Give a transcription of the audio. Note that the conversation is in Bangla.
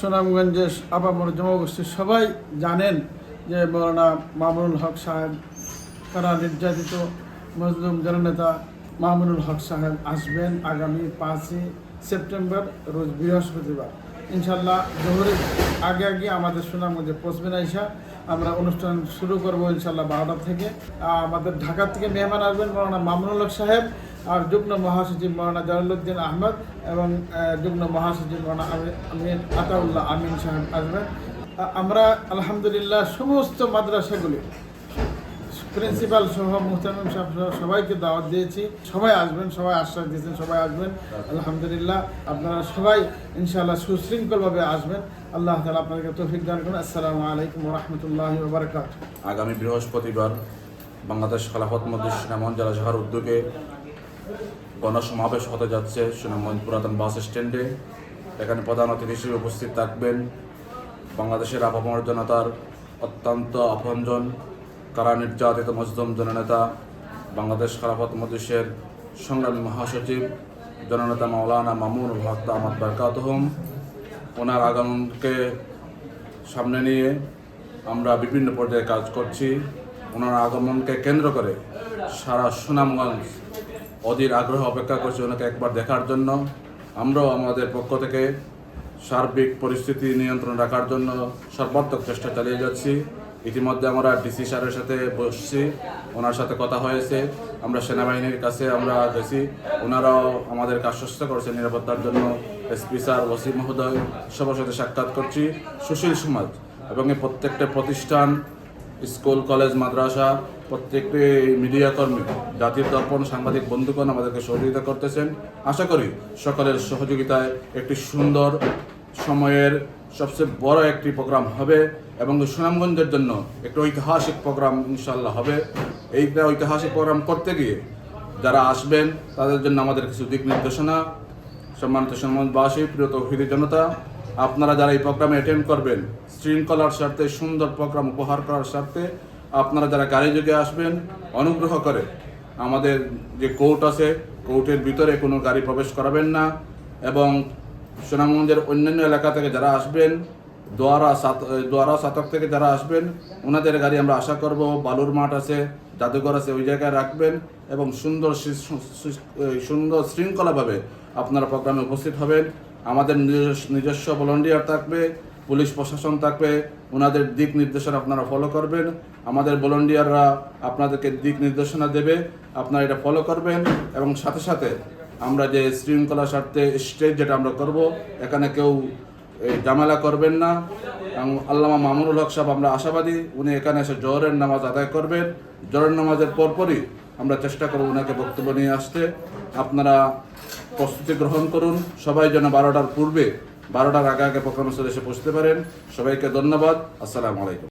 সুনামগঞ্জের আপামর জনগোষ্ঠীর সবাই জানেন যে মৌলানা মামুনুল হক সাহেব কারা নির্যাতিত মজলুম জননেতা মামুনুল হক সাহেব আসবেন আগামী 5ই সেপ্টেম্বর রোজ বৃহস্পতিবার। ইনশাল্লাহ জোহরের আগে আমাদের সুনামগঞ্জে পৌঁছবেন আইসা আমরা অনুষ্ঠান শুরু করব ইনশাল্লাহ 12টা থেকে। আমাদের ঢাকা থেকে মেহমান আসবেন মৌলানা মামুনুল হক সাহেব আর যুগ্ম মহাসচিব মৌলানা জালালউদ্দিন আহমদ এবং যুগ্ম মহাসচিব মৌলানা আমির আতাউল্লাহ আমিন সাহেব আসবেন। আমরা আলহামদুলিল্লাহ সমস্ত মাদ্রাসাগুলি প্রিন্সিপাল সহ মুহতামিম সাহেব সহ সবাইকে দাওয়াত দিয়েছি, সবাই আসবেন, সবাই আশ্বাস দিয়েছেন সবাই আসবেন। আলহামদুলিল্লাহ আপনারা সবাই ইনশাআল্লাহ সুশৃঙ্খলভাবে আসবেন। আল্লাহ তাআলা আপনাদেরকে তৌফিক দান করুন। আসসালামু আলাইকুম ওয়া রাহমাতুল্লাহি ওয়া বারাকাতুহু। আগামী বৃহস্পতিবার বাংলাদেশ খেলাফত মজলিস সুনামগঞ্জ জেলা শাখার উদ্যোগে গণসমাবেশ হতে যাচ্ছে সুনামগঞ্জ পুরাতন বাস স্ট্যান্ডে। এখানে প্রধান অতিথি হিসেবে উপস্থিত থাকবেন বাংলাদেশের আপামর জনতার অত্যন্ত আপনজন কারা নির্যাতিত মজলুম জননেতা বাংলাদেশ খেলাফত মজলিসের সংগ্রামী মহাসচিব জননেতা মাওলানা মামুনুল হক দামাত বারকাতুহুম। ওনার আগমনকে সামনে নিয়ে আমরা বিভিন্ন পর্যায়ে কাজ করছি। ওনার আগমনকে কেন্দ্র করে সারা সুনামগঞ্জ অধীর আগ্রহ অপেক্ষা করছে ওনাকে একবার দেখার জন্য। আমরাও আমাদের পক্ষ থেকে সার্বিক পরিস্থিতি নিয়ন্ত্রণ রাখার জন্য সর্বাত্মক চেষ্টা চালিয়ে যাচ্ছি। ইতিমধ্যে আমরা ডিসি স্যারের সাথে বসছি, ওনার সাথে কথা হয়েছে, আমরা সেনাবাহিনীর কাছে আমরা গেছি, ওনারাও আমাদেরকে আশ্বস্ত করেছে নিরাপত্তার জন্য। এসপি স্যার, ওসি মহোদয় সবার সাথে সাক্ষাৎ করছি। সুশীল সমাজ এবং এই প্রত্যেকটা প্রতিষ্ঠান, স্কুল, কলেজ, মাদ্রাসা, প্রত্যেকটি মিডিয়া কর্মী, জাতির দর্পণ, সাংবাদিক বন্ধুগণ আমাদেরকে সহযোগিতা করতেছেন। আশা করি সকলের সহযোগিতায় একটি সুন্দর সময়ের সবচেয়ে বড় একটি প্রোগ্রাম হবে এবং সুনামগঞ্জের জন্য একটি ঐতিহাসিক প্রোগ্রাম ইনশাল্লাহ হবে। এইটা ঐতিহাসিক প্রোগ্রাম করতে গিয়ে যারা আসবেন তাদের জন্য আমাদের কিছু দিক নির্দেশনা। সম্মানিত সুনামগঞ্জবাসী, প্রিয় তৌহিদি জনতা, আপনারা যারা এই প্রোগ্রামে অ্যাটেন্ড করবেন, শৃঙ্খলার স্বার্থে সুন্দর প্রোগ্রাম উপহার করার স্বার্থে আপনারা যারা গাড়ি যোগে আসবেন, অনুগ্রহ করে আমাদের যে কোর্ট আছে কোর্টের ভিতরে কোনো গাড়ি প্রবেশ করাবেন না। এবং সুনামগঞ্জের অন্যান্য এলাকা থেকে যারা আসবেন, দোয়ারা সাতক থেকে যারা আসবেন, ওনাদের গাড়ি আমরা আশা করব বালুর মাঠ আছে, জাদুঘর আছে, ওই জায়গায় রাখবেন এবং সুন্দর শৃঙ্খলাভাবে আপনারা প্রোগ্রামে উপস্থিত হবেন। আমাদের নিজস্ব ভলান্টিয়ার থাকবে, পুলিশ প্রশাসন থাকবে, ওনাদের দিক নির্দেশনা আপনারা ফলো করবেন। আমাদের ভলান্টিয়াররা আপনাদেরকে দিক নির্দেশনা দেবে, আপনারা এটা ফলো করবেন। এবং সাথে সাথে আমরা যে শৃঙ্খলা স্বার্থে স্টেজ যেটা আমরা করব, এখানে কেউ ঝামেলা করবেন না। আল্লামা মামুনুল হক সাহেব আমরা আশাবাদী উনি এখানে এসে জোহরের নামাজ আদায় করবেন। জোহরের নামাজের পরপরই আমরা চেষ্টা করব ওনাকে বক্তব্য নিয়ে আসতে। আপনারা প্রস্তুতি গ্রহণ করুন, সবাই যেন 12টার পূর্বে 12টার আগে প্রোগ্রামে এসে পৌঁছতে পারেন। সবাইকে ধন্যবাদ। আসসালামু আলাইকুম।